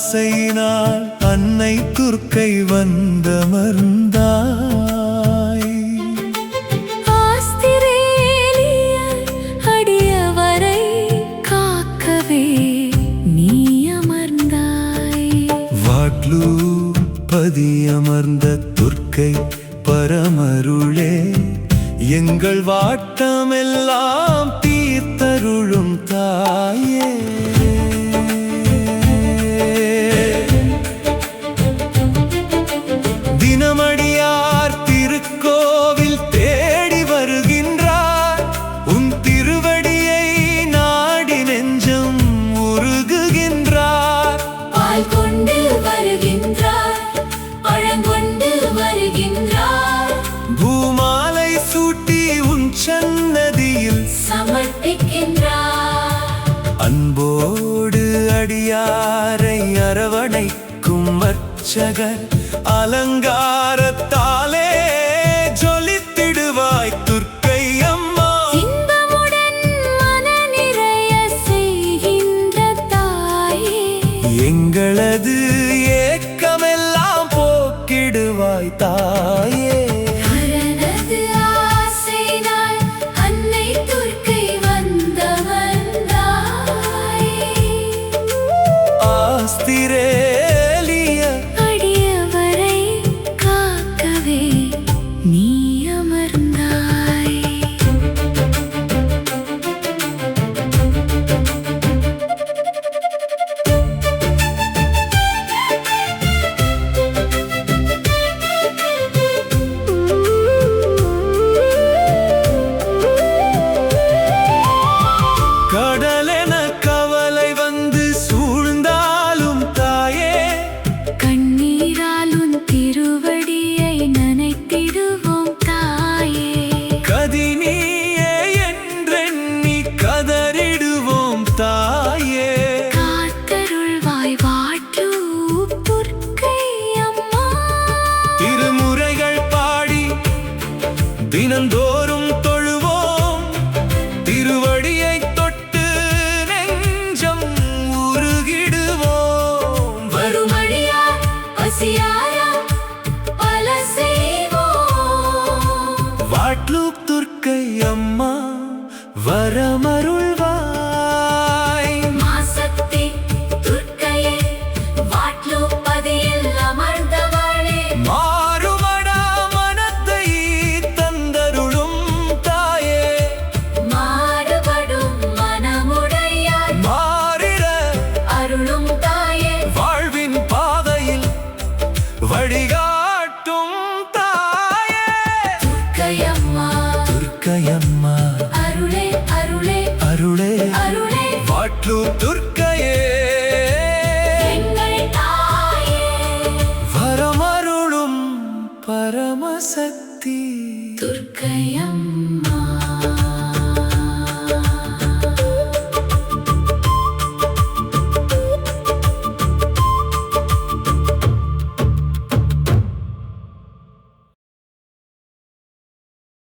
ஆசையினால் அன்னை துர்க்கை வந்தமர்ந்தாய். ஆஸ்திரேலிய அடியவரை காக்கவே நீ அமர்ந்தாய். வாட்லூர் பதியமர்ந்த துர்க்கை பரமருளே, எங்கள் வாட்டமெல்லாம் தீர்த்தருளும் தாயே. தினமடியார் திருக்கோவில் தேடி வருகின்றார், உன் திருவடியை நாடி நெஞ்சம் உருகுகின்றார். பால் கொண்டு வருகின்றார், பழங்கொண்டு வருகின்றார், பூமாலை சூட்டி உன் சன்னதியில் சமர்ப்பிக்கின்றார். அன்போடு அடியாரை அரவணைக்கும் அர்ச்சகர், அலங்காரத்தாலே ஜொலித்திடுவாய் துர்க்கை அம்மா. இன்பமுடன் மனநிறைய செய்கின்ற தாயே, எங்களது ஏக்கமெல்லாம் போக்கிடுவாய் தாயே. ஹரனது ஆசையினால் அன்னை துர்க்கை வந்தமர்ந்தாய். ஆஸ்திரேலிய அடியவரை காக்கவே நீ அமர்ந்தாய். கடலென கவலை வந்து சூழ்ந்தாலும் தாயே, கண்ணீரால் உன் திருவடியை நனைத்திடுவோம் தாயே. கதினியே என்றெண்ணி கதறிடுவோம் தாயே. காத்தருள்வாய் வாட்லூர் துர்க்கை அம்மா. திருமுறைகள் பாடி தினந்தோறும் தொழுவோம், திருவடியை தொட்டு நெஞ்சம் உருகிடுவோம். வருமழியார் பசியார பல செய்வோம். வாட்லூர் துர்க்கை அம்மா வரமருள்வாய். மாசக்தி துர்க்கையே, வாட்லூர் பதியில் அமர்ந்தவளே, மாறுமடா மனத்தை தந்தருளும் தாயே. மாறுபடும் மனமுடையார் மாறிட அருளும் தாயே. வாழ்வின் பாதையில் வழிகாட்டும் தாயே. துர்க்கையம்மா, துர்க்கையம்மா அருளே அருளே அருளே, அருளே, வாட்லூர் துர்க்கையே எங்கள் தாயே. வரமருளும் பரமசக்தி. துர்க்கையம்மா.